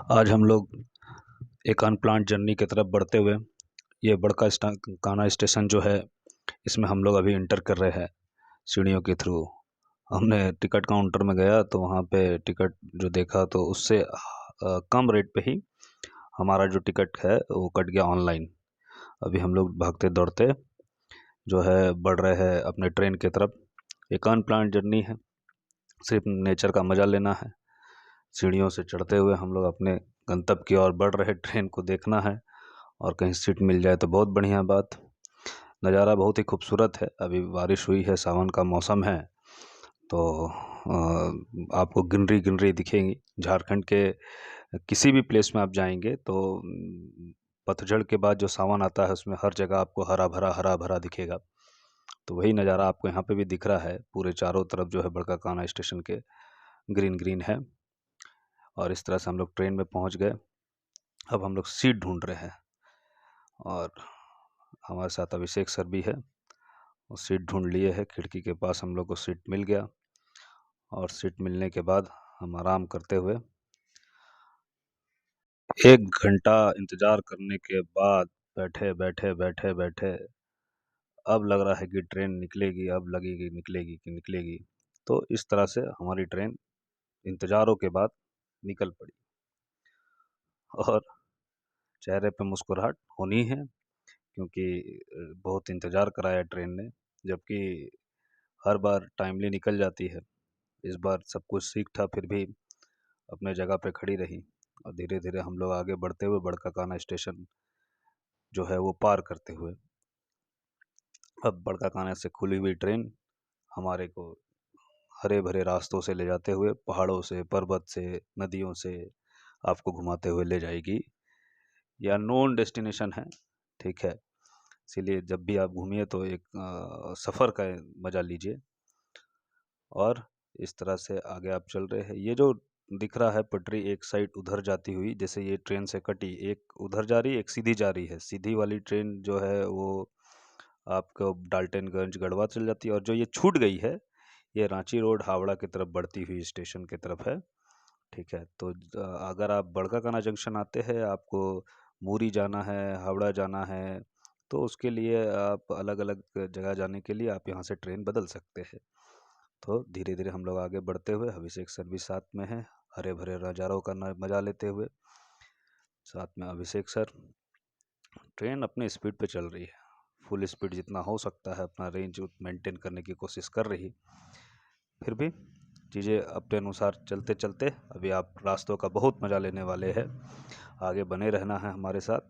आज हम लोग एक अनप्लान्ड जर्नी की तरफ बढ़ते हुए ये बड़का कान्हा स्टेशन जो है इसमें हम लोग अभी इंटर कर रहे हैं सीढ़ियों के थ्रू। हमने टिकट काउंटर में गया तो वहाँ पे टिकट जो देखा तो उससे कम रेट पे ही हमारा जो टिकट है वो कट गया ऑनलाइन। अभी हम लोग भागते दौड़ते जो है बढ़ रहे हैं अपने ट्रेन की तरफ। एक अनप्लान्ड जर्नी है, सिर्फ नेचर का मज़ा लेना है। सीढ़ियों से चढ़ते हुए हम लोग अपने गंतव्य की ओर बढ़ रहे, ट्रेन को देखना है और कहीं सीट मिल जाए तो बहुत बढ़िया बात। नज़ारा बहुत ही खूबसूरत है। अभी बारिश हुई है, सावन का मौसम है तो आपको ग्रीनरी ग्रीनरी दिखेंगी। झारखंड के किसी भी प्लेस में आप जाएंगे तो पतझड़ के बाद जो सावन आता है उसमें हर जगह आपको हरा भरा दिखेगा। तो वही नज़ारा आपको यहाँ पे भी दिख रहा है। पूरे चारों तरफ जो है बड़का कान्हा स्टेशन के ग्रीन ग्रीन है। और इस तरह से हम लोग ट्रेन में पहुँच गए। अब हम लोग सीट ढूंढ रहे हैं और हमारे साथ अभिषेक सर भी है। वो सीट ढूंढ लिए है, खिड़की के पास हम लोग को सीट मिल गया। और सीट मिलने के बाद हम आराम करते हुए 1 घंटा इंतज़ार करने के बाद बैठे बैठे बैठे बैठे अब लग रहा है कि ट्रेन निकलेगी, अब लगेगी निकलेगी कि निकलेगी। तो इस तरह से हमारी ट्रेन इंतज़ारों के बाद निकल पड़ी और चेहरे पे मुस्कुराहट होनी है क्योंकि बहुत इंतज़ार कराया ट्रेन ने, जबकि हर बार टाइमली निकल जाती है। इस बार सब कुछ ठीक था फिर भी अपने जगह पे खड़ी रही। और धीरे धीरे हम लोग आगे बढ़ते हुए बड़का कान्हा स्टेशन जो है वो पार करते हुए अब बड़का कान्हा से खुली हुई ट्रेन हमारे को हरे भरे रास्तों से ले जाते हुए, पहाड़ों से, पर्वत से, नदियों से आपको घुमाते हुए ले जाएगी। ये अननोन डेस्टिनेशन है, ठीक है। इसीलिए जब भी आप घूमिए तो एक सफ़र का मज़ा लीजिए। और इस तरह से आगे आप चल रहे हैं। ये जो दिख रहा है पटरी एक साइड उधर जाती हुई, जैसे ये ट्रेन से कटी, एक उधर जा रही है एक सीधी जा रही है। सीधी वाली ट्रेन जो है वो आपको डाल्टनगंज गढ़वा चल जाती है और जो ये छूट गई है ये रांची रोड हावड़ा की तरफ बढ़ती हुई स्टेशन की तरफ है, ठीक है। तो अगर आप बड़का कान्हा जंक्शन आते हैं, आपको मूरी जाना है, हावड़ा जाना है, तो उसके लिए आप अलग अलग जगह जाने के लिए आप यहाँ से ट्रेन बदल सकते हैं। तो धीरे धीरे हम लोग आगे बढ़ते हुए, अभिषेक सर भी साथ में है, हरे भरे नज़ारों का मज़ा लेते हुए साथ में अभिषेक सर। ट्रेन अपने स्पीड पे चल रही है, फुल स्पीड जितना हो सकता है अपना रेंज मेंटेन करने की कोशिश कर रही। फिर भी चीज़ें अपने अनुसार चलते चलते अभी आप रास्तों का बहुत मज़ा लेने वाले हैं। आगे बने रहना है हमारे साथ।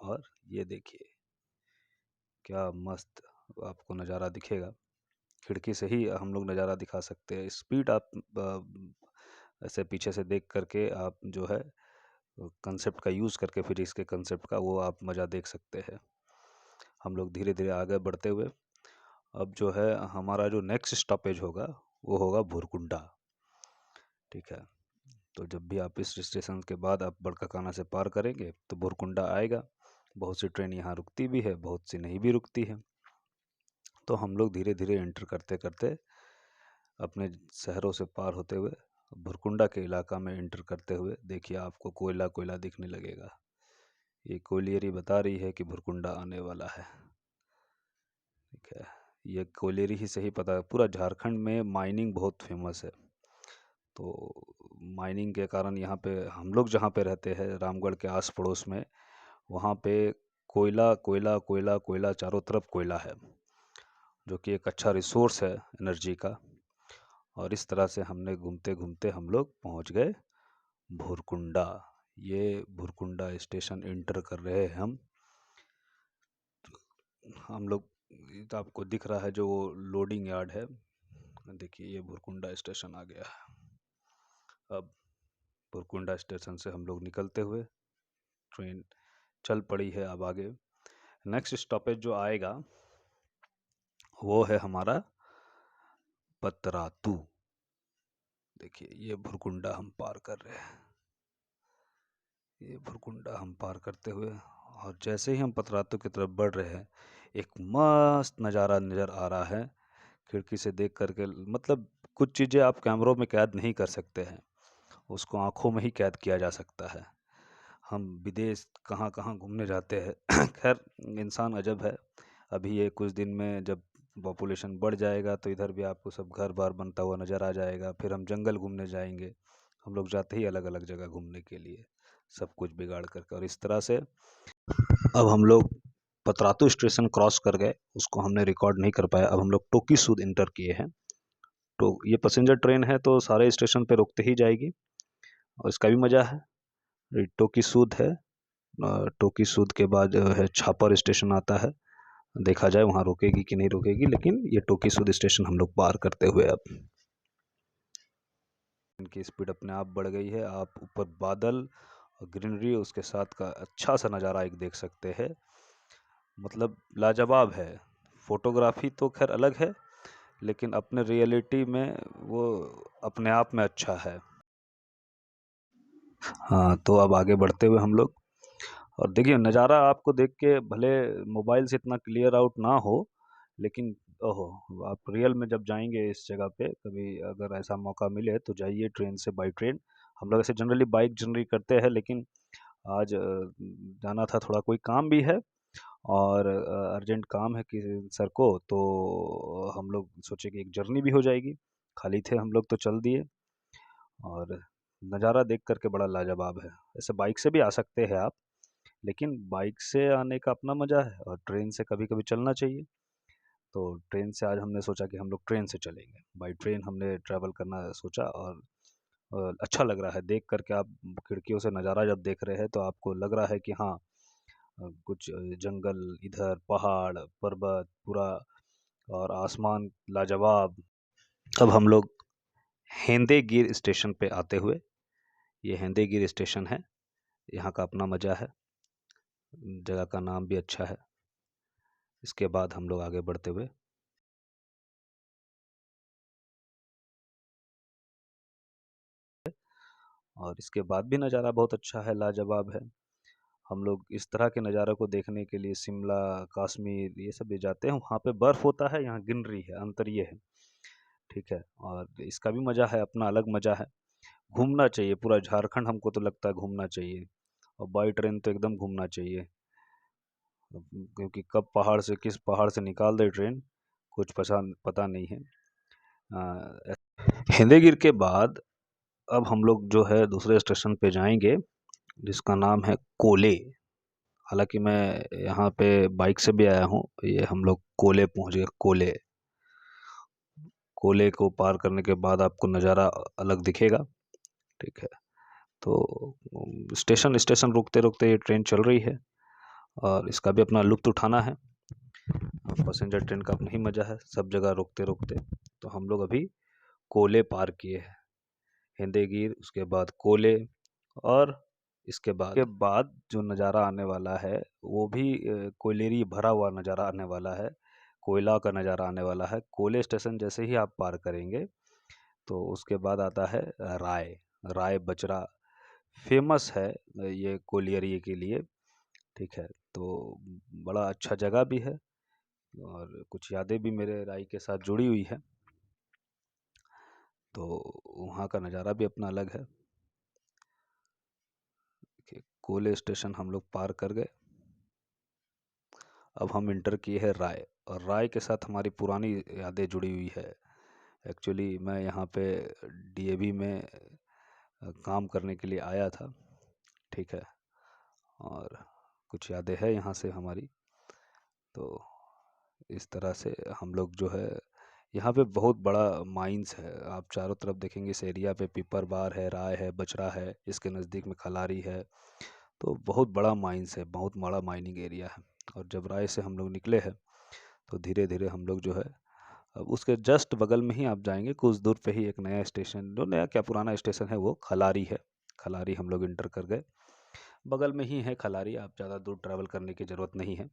और ये देखिए क्या मस्त आपको नज़ारा दिखेगा। खिड़की से ही हम लोग नज़ारा दिखा सकते हैं। स्पीड आप ऐसे पीछे से देख करके आप जो है कंसेप्ट का यूज़ करके फिजिक्स के कंसेप्ट का वो आप मज़ा देख सकते हैं। हम लोग धीरे धीरे आगे बढ़ते हुए अब जो है हमारा जो नेक्स्ट स्टॉपेज होगा वो होगा भुरकुंडा, ठीक है। तो जब भी आप इस स्टेशन के बाद आप बड़का कान्हा से पार करेंगे तो भुरकुंडा आएगा। बहुत सी ट्रेन यहाँ रुकती भी है, बहुत सी नहीं भी रुकती है। तो हम लोग धीरे धीरे एंटर करते करते अपने शहरों से पार होते हुए भुरकुंडा के इलाका में एंटर करते हुए देखिए आपको कोयला कोयला दिखने लगेगा। ये कोयलियरी बता रही है कि भुरकुंडा आने वाला है, ठीक है। ये कोयलियरी ही सही पता है, पूरा झारखंड में माइनिंग बहुत फेमस है। तो माइनिंग के कारण यहाँ पे हम लोग जहाँ पे रहते हैं रामगढ़ के आस पड़ोस में, वहाँ पे कोयला कोयला कोयला कोयला चारों तरफ कोयला है, जो कि एक अच्छा रिसोर्स है एनर्जी का। और इस तरह से हमने घूमते घूमते हम लोग पहुँच गए भुरकुंडा। ये भुरकुंडा स्टेशन एंटर कर रहे हैं हम लोग। ये तो आपको दिख रहा है जो वो लोडिंग यार्ड है, देखिए ये भुरकुंडा स्टेशन आ गया है। अब भुरकुंडा स्टेशन से हम लोग निकलते हुए ट्रेन चल पड़ी है अब आगे। नेक्स्ट स्टॉपेज जो आएगा वो है हमारा पतरातू। देखिए ये भुरकुंडा हम पार कर रहे हैं, ये भुरकुंडा हम पार करते हुए और जैसे ही हम पतरातू की तरफ बढ़ रहे हैं एक मस्त नज़ारा नज़र आ रहा है। खिड़की से देख करके मतलब कुछ चीज़ें आप कैमरों में कैद नहीं कर सकते हैं, उसको आँखों में ही कैद किया जा सकता है। हम विदेश कहाँ-कहाँ घूमने जाते हैं। खैर इंसान अजब है। अभी ये कुछ दिन में जब पॉपुलेशन बढ़ जाएगा तो इधर भी आपको सब घर-बार बनता हुआ नज़र आ जाएगा। फिर हम जंगल घूमने जाएँगे। हम लोग जाते ही अलग-अलग जगह घूमने के लिए, सब कुछ बिगाड़ कर के और इस तरह से अब हम लोग पतरातू स्टेशन क्रॉस कर गए, उसको हमने रिकॉर्ड नहीं कर पाया। अब हम लोग टोकीसूद इंटर किए हैं। तो ये पैसेंजर ट्रेन है तो सारे स्टेशन पे रुकते ही जाएगी और इसका भी मज़ा है। ये टोकीसूद है। टोकीसूद के बाद जो है छापर स्टेशन आता है। देखा जाए वहाँ रुकेगी कि नहीं रुकेगी, लेकिन ये टोकीसूद स्टेशन हम लोग पार करते हुए अब इनकी स्पीड अपने आप बढ़ गई है। आप ऊपर बादल और ग्रीनरी उसके साथ का अच्छा सा नज़ारा एक देख सकते हैं। मतलब लाजवाब है। फोटोग्राफी तो खैर अलग है, लेकिन अपने रियलिटी में वो अपने आप में अच्छा है। हाँ, तो अब आगे बढ़ते हुए हम लोग और देखिए नज़ारा आपको देख के भले मोबाइल से इतना क्लियर आउट ना हो, लेकिन ओहो, आप रियल में जब जाएंगे इस जगह पे कभी अगर ऐसा मौका मिले तो जाइए ट्रेन से, बाई ट्रेन। हम लोग ऐसे जनरली बाइक जर्नी करते हैं, लेकिन आज जाना था, थोड़ा कोई काम भी है और अर्जेंट काम है कि सर को, तो हम लोग सोचे कि एक जर्नी भी हो जाएगी। खाली थे हम लोग तो चल दिए और नज़ारा देख करके बड़ा लाजवाब है। ऐसे बाइक से भी आ सकते हैं आप, लेकिन बाइक से आने का अपना मज़ा है और ट्रेन से कभी कभी चलना चाहिए। तो ट्रेन से आज हमने सोचा कि हम लोग ट्रेन से चलेंगे, बाई ट्रेन हमने ट्रैवल करना सोचा और अच्छा लग रहा है देख करके। आप खिड़कियों से नज़ारा जब देख रहे हैं तो आपको लग रहा है कि हाँ, कुछ जंगल इधर, पहाड़ पर्वत पूरा और आसमान लाजवाब। अब हम लोग हेंदेगिर स्टेशन पे आते हुए, ये हेंदेगिर स्टेशन है, यहाँ का अपना मज़ा है, जगह का नाम भी अच्छा है। इसके बाद हम लोग आगे बढ़ते हुए और इसके बाद भी नज़ारा बहुत अच्छा है, लाजवाब है। हम लोग इस तरह के नज़ारे को देखने के लिए शिमला, कश्मीर ये सब भी जाते हैं। वहाँ पे बर्फ़ होता है, यहाँ ग्रीनरी है, अंतर ये है। ठीक है, और इसका भी मज़ा है, अपना अलग मज़ा है। घूमना चाहिए पूरा झारखंड, हमको तो लगता है घूमना चाहिए और बाई ट्रेन तो एकदम घूमना चाहिए। क्योंकि कब पहाड़ से, किस पहाड़ से निकाल दे ट्रेन, कुछ पता नहीं है। हेंदेगिर के बाद अब हम लोग जो है दूसरे स्टेशन पे जाएंगे, जिसका नाम है कोले। हालांकि मैं यहाँ पे बाइक से भी आया हूँ। ये हम लोग कोले पहुँच गए। कोले, कोले को पार करने के बाद आपको नज़ारा अलग दिखेगा। ठीक है, तो स्टेशन स्टेशन रुकते रुकते ये ट्रेन चल रही है और इसका भी अपना लुत्फ़ उठाना है। पैसेंजर ट्रेन का अपना ही मज़ा है, सब जगह रुकते रुकते। तो हम लोग अभी कोले पार किए हैं, हिंदेगिर, उसके बाद कोले और इसके बाद जो नज़ारा आने वाला है वो भी कोयलेरी भरा हुआ नज़ारा आने वाला है, कोयला का नज़ारा आने वाला है। कोले स्टेशन जैसे ही आप पार करेंगे तो उसके बाद आता है राय। राय बजरा फेमस है ये कोयलियरी के लिए। ठीक है, तो बड़ा अच्छा जगह भी है और कुछ यादें भी मेरे राय के साथ जुड़ी हुई है। तो वहाँ का नज़ारा भी अपना अलग है। कि कोले स्टेशन हम लोग पार कर गए। अब हम इंटर किए हैं राय, और राय के साथ हमारी पुरानी यादें जुड़ी हुई है। एक्चुअली मैं यहाँ पे डीएवी में काम करने के लिए आया था। ठीक है, और कुछ यादें हैं यहाँ से हमारी। तो इस तरह से हम लोग जो है, यहाँ पे बहुत बड़ा माइंस है। आप चारों तरफ देखेंगे इस एरिया पे, पिपर बार है, राय है, बचरा है, इसके नज़दीक में खलारी है। तो बहुत बड़ा माइंस है, बहुत बड़ा माइनिंग एरिया है। और जब राय से हम लोग निकले हैं तो धीरे धीरे हम लोग जो है, अब उसके जस्ट बगल में ही आप जाएंगे कुछ दूर पे ही एक नया स्टेशन, जो नया क्या पुराना स्टेशन है, वो खलारी है। खलारी हम लोग इंटर कर गए, बगल में ही है खलारी, आप ज़्यादा दूर ट्रैवल करने की ज़रूरत नहीं है।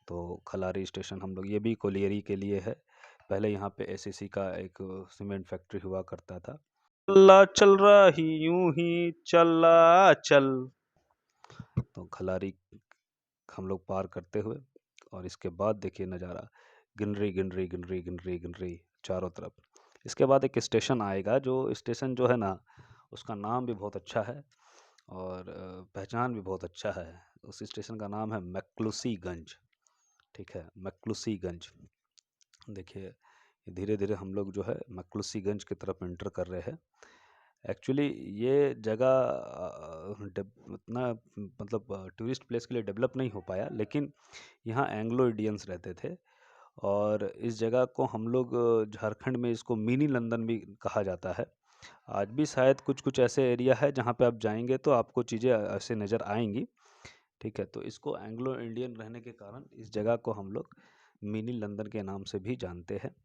तो खलारी स्टेशन हम लोग, ये भी कोलियरी के लिए है। पहले यहाँ पे एसएससी का एक सीमेंट फैक्ट्री हुआ करता था। चला चल रही यूं ही चला चल। तो खलारी हम लोग पार करते हुए और इसके बाद देखिए नज़ारा, गिनरी गिनरी गिनरी गिनरी गिनरी चारों तरफ। इसके बाद एक स्टेशन आएगा, जो स्टेशन जो है ना, उसका नाम भी बहुत अच्छा है और पहचान भी बहुत अच्छा है। उस स्टेशन का नाम है मैक्लूसीगंज। ठीक है, मैक्लूसीगंज। देखिए, धीरे धीरे हम लोग जो है मैक्लूसीगंज की तरफ एंटर कर रहे हैं। एक्चुअली ये जगह उतना मतलब टूरिस्ट प्लेस के लिए डेवलप नहीं हो पाया, लेकिन यहाँ एंग्लो इंडियंस रहते थे और इस जगह को हम लोग झारखंड में इसको मिनी लंदन भी कहा जाता है। आज भी शायद कुछ कुछ ऐसे एरिया है जहाँ पे आप जाएंगे तो आपको चीज़ें ऐसे नज़र आएंगी। ठीक है, तो इसको एंग्लो इंडियन रहने के कारण इस जगह को हम लोग मिनी लंदन के नाम से भी जानते हैं।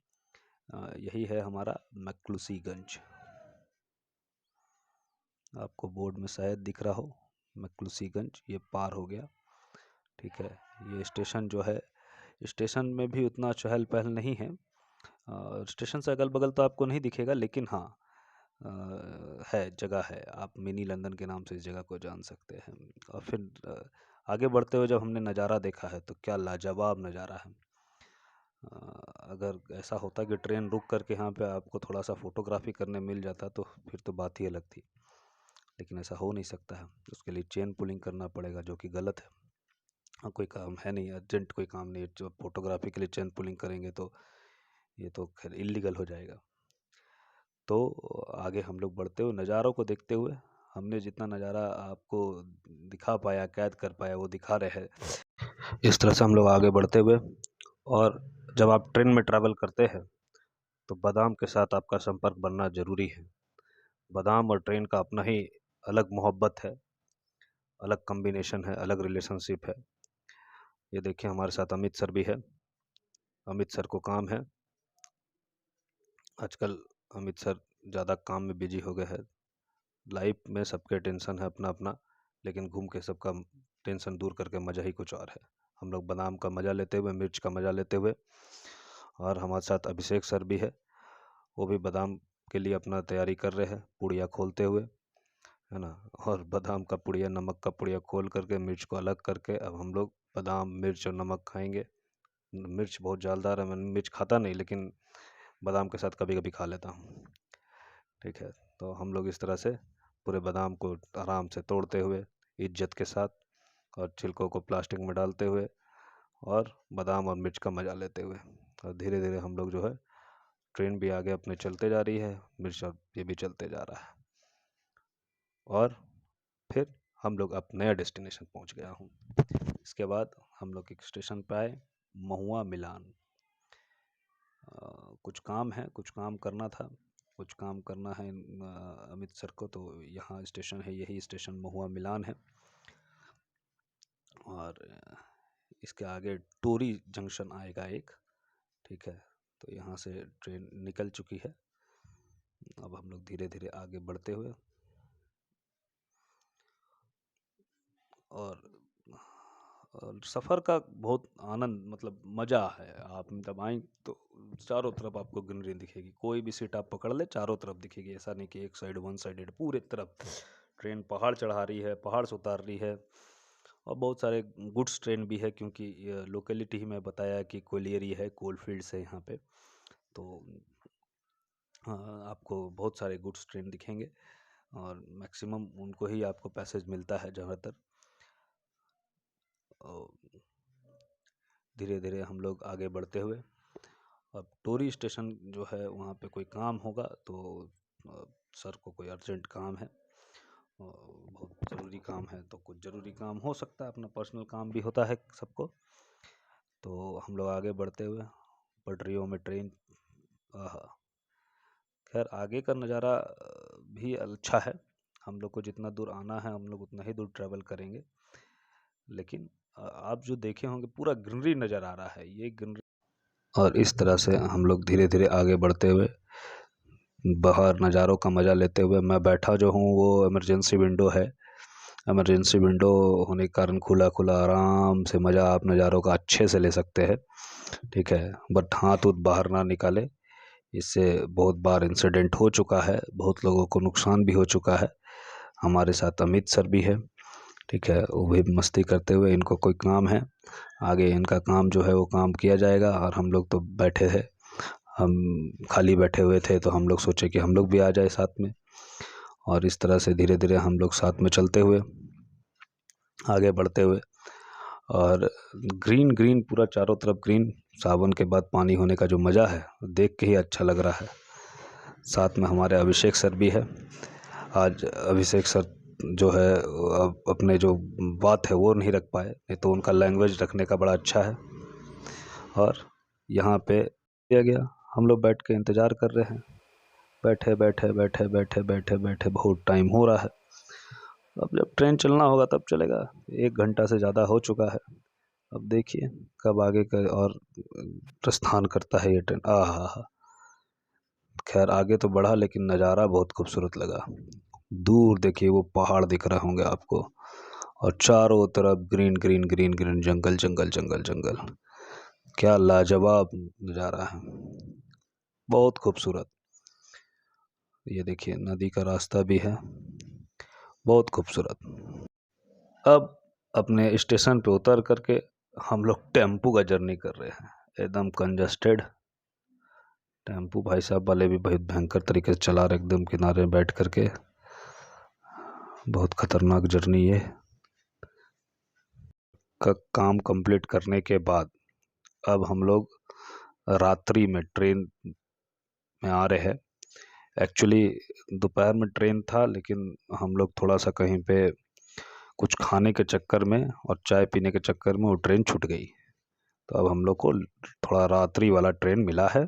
यही है हमारा मैक्लूसीगंज। आपको बोर्ड में शायद दिख रहा हो मैक्लूसीगंज, ये पार हो गया। ठीक है, ये स्टेशन जो है, स्टेशन में भी उतना चहल पहल नहीं है। स्टेशन से अगल बगल तो आपको नहीं दिखेगा, लेकिन हाँ है, जगह है, आप मिनी लंदन के नाम से इस जगह को जान सकते हैं। और फिर आगे बढ़ते हुए जब हमने नज़ारा देखा है तो क्या लाजवाब नज़ारा है। अगर ऐसा होता कि ट्रेन रुक करके यहाँ पे आपको थोड़ा सा फोटोग्राफी करने मिल जाता तो फिर तो बात ही अलग थी, लेकिन ऐसा हो नहीं सकता है। उसके लिए चेन पुलिंग करना पड़ेगा, जो कि गलत है। हाँ, कोई काम है नहीं, अर्जेंट कोई काम नहीं है, जो फोटोग्राफी के लिए चेन पुलिंग करेंगे तो ये तो खैर इलीगल हो जाएगा। तो आगे हम लोग बढ़ते हुए नज़ारों को देखते हुए, हमने जितना नज़ारा आपको दिखा पाया, कैद कर पाया, वो दिखा रहे हैं। इस तरह से हम लोग आगे बढ़ते हुए, और जब आप ट्रेन में ट्रैवल करते हैं तो बादाम के साथ आपका संपर्क बनना ज़रूरी है। बादाम और ट्रेन का अपना ही अलग मोहब्बत है, अलग कॉम्बिनेशन है, अलग रिलेशनशिप है। ये देखिए, हमारे साथ अमित सर भी है। अमित सर को काम है आजकल, अमित सर ज़्यादा काम में बिजी हो गए हैं। लाइफ में सबके टेंशन है अपना अपना, लेकिन घूम के सबका टेंशन दूर करके मज़ा ही कुछ और है। हम लोग बादाम का मज़ा लेते हुए, मिर्च का मज़ा लेते हुए, और हमारे साथ अभिषेक सर भी है, वो भी बादाम के लिए अपना तैयारी कर रहे हैं, पुड़िया खोलते हुए, है ना। और बादाम का पुड़िया, नमक का पुड़िया खोल करके, मिर्च को अलग करके, अब हम लोग बादाम, मिर्च और नमक खाएंगे। मिर्च बहुत जालदार है, मैं मिर्च खाता नहीं, लेकिन बादाम के साथ कभी कभी खा लेता हूँ। ठीक है, तो हम लोग इस तरह से पूरे बादाम को आराम से तोड़ते हुए, इज्जत के साथ, और छिलकों को प्लास्टिक में डालते हुए, और बादाम और मिर्च का मज़ा लेते हुए, और धीरे धीरे हम लोग जो है, ट्रेन भी आगे अपने चलते जा रही है, मिर्च और ये भी चलते जा रहा है, और फिर हम लोग अब नया डेस्टिनेशन पहुंच गया हूँ। इसके बाद हम लोग एक स्टेशन पे आए, महुआ मिलान। कुछ काम है, कुछ काम करना था, कुछ काम करना है अमित सर को, तो यहाँ स्टेशन है, यही स्टेशन महुआ मिलान है। और इसके आगे टोरी जंक्शन आएगा एक। ठीक है, तो यहाँ से ट्रेन निकल चुकी है। अब हम लोग धीरे धीरे आगे बढ़ते हुए, और सफ़र का बहुत आनंद, मतलब मज़ा है। आप मतलब आएँ तो चारों तरफ आपको ग्रीनरी दिखेगी, कोई भी सीट आप पकड़ ले चारों तरफ दिखेगी, ऐसा नहीं कि एक साइड वन साइडेड, पूरे तरफ ट्रेन पहाड़ चढ़ा रही है, पहाड़ से उतार रही है। और बहुत सारे गुड्स ट्रेन भी है, क्योंकि लोकेलिटी ही मैं बताया कि कोलियरी है, कोल फील्ड्स है यहाँ पे, तो आपको बहुत सारे गुड्स ट्रेन दिखेंगे, और मैक्सिमम उनको ही आपको पैसेज मिलता है ज़्यादातर। धीरे धीरे हम लोग आगे बढ़ते हुए, अब टोरी स्टेशन जो है, वहाँ पे कोई काम होगा, तो सर को कोई अर्जेंट काम है, बहुत ज़रूरी काम है, तो कुछ ज़रूरी काम हो सकता है, अपना पर्सनल काम भी होता है सबको। तो हम लोग आगे बढ़ते हुए, पटरियों में ट्रेन, आहा, खैर आगे का नज़ारा भी अच्छा है। हम लोग को जितना दूर आना है, हम लोग उतना ही दूर ट्रैवल करेंगे, लेकिन आप जो देखे होंगे पूरा ग्रीनरी नज़र आ रहा है, ये ग्रीनरी। और इस तरह से हम लोग धीरे धीरे आगे बढ़ते हुए, बाहर नज़ारों का मज़ा लेते हुए, मैं बैठा जो हूँ वो इमरजेंसी विंडो है। इमरजेंसी विंडो होने के कारण खुला खुला आराम से मज़ा आप नज़ारों का अच्छे से ले सकते हैं। ठीक है, बट हाथ उत बाहर ना निकाले, इससे बहुत बार इंसिडेंट हो चुका है, बहुत लोगों को नुकसान भी हो चुका है। हमारे साथ अमित सर भी है। ठीक है, वो भी मस्ती करते हुए, इनको कोई काम है, आगे इनका काम जो है वो काम किया जाएगा, और हम लोग तो बैठे हैं, हम खाली बैठे हुए थे तो हम लोग सोचे कि हम लोग भी आ जाए साथ में, और इस तरह से धीरे धीरे हम लोग साथ में चलते हुए आगे बढ़ते हुए, और ग्रीन ग्रीन पूरा चारों तरफ ग्रीन, सावन के बाद पानी होने का जो मज़ा है देख के ही अच्छा लग रहा है। साथ में हमारे अभिषेक सर भी है। आज अभिषेक सर जो है अपने जो बात है वो नहीं रख पाए, नहीं तो उनका लैंग्वेज रखने का बड़ा अच्छा है। और यहाँ पे दिया गया, हम लोग बैठ के इंतज़ार कर रहे हैं, बैठे बैठे बैठे बैठे बैठे बैठे बहुत टाइम हो रहा है। अब जब ट्रेन चलना होगा तब चलेगा, 1 घंटा से ज़्यादा हो चुका है। अब देखिए कब आगे का और प्रस्थान करता है ये ट्रेन। आहा, खैर आगे तो बढ़ा लेकिन नज़ारा बहुत खूबसूरत लगा। दूर देखिए वो पहाड़ दिख रहे होंगे आपको, और चारों तरफ ग्रीन ग्रीन ग्रीन ग्रीन, जंगल जंगल जंगल जंगल। क्या लाजवाब नज़ारा है, बहुत खूबसूरत। ये देखिए नदी का रास्ता भी है, बहुत खूबसूरत। अब अपने स्टेशन पे उतर करके हम लोग टेम्पू का जर्नी कर रहे हैं, एकदम कंजस्टेड टेम्पू। भाई साहब वाले भी बहुत भयंकर तरीके से चला रहे, एकदम किनारे में बैठ करके। बहुत ख़तरनाक जर्नी ये। का काम कंप्लीट करने के बाद अब हम लोग रात्रि में ट्रेन में आ रहे हैं। एक्चुअली दोपहर में ट्रेन था, लेकिन हम लोग थोड़ा सा कहीं पे कुछ खाने के चक्कर में और चाय पीने के चक्कर में वो ट्रेन छूट गई। तो अब हम लोग को थोड़ा रात्रि वाला ट्रेन मिला है।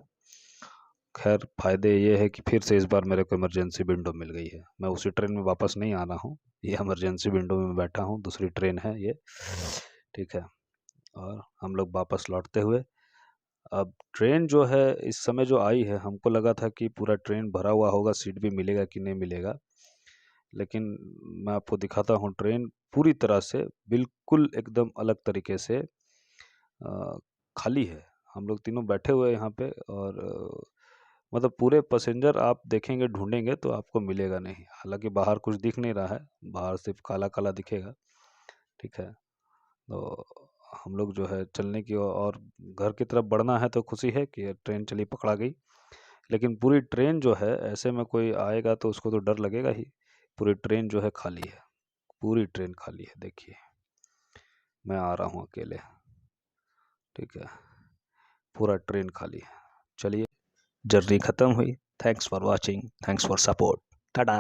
खैर फ़ायदे ये है कि फिर से इस बार मेरे को इमरजेंसी विंडो मिल गई है। मैं उसी ट्रेन में वापस नहीं आ रहा हूँ, ये इमरजेंसी विंडो में मैं बैठा हूँ, दूसरी ट्रेन है ये, ठीक है। और हम लोग वापस लौटते हुए, अब ट्रेन जो है इस समय जो आई है, हमको लगा था कि पूरा ट्रेन भरा हुआ होगा, सीट भी मिलेगा कि नहीं मिलेगा, लेकिन मैं आपको दिखाता हूँ ट्रेन पूरी तरह से बिल्कुल एकदम अलग तरीके से खाली है। हम लोग तीनों बैठे हुए हैं यहाँ पे, और मतलब पूरे पैसेंजर आप देखेंगे ढूंढेंगे तो आपको मिलेगा नहीं। हालांकि बाहर कुछ दिख नहीं रहा है, बाहर सिर्फ काला काला दिखेगा, ठीक है। तो हम लोग जो है चलने की और घर की तरफ बढ़ना है, तो खुशी है कि ट्रेन चली पकड़ा गई। लेकिन पूरी ट्रेन जो है, ऐसे में कोई आएगा तो उसको तो डर लगेगा ही। पूरी ट्रेन जो है खाली है, पूरी ट्रेन खाली है। देखिए मैं आ रहा हूँ अकेले, ठीक है, पूरा ट्रेन खाली है। चलिए, जर्नी ख़त्म हुई। Thanks for watching, thanks for support, Tata.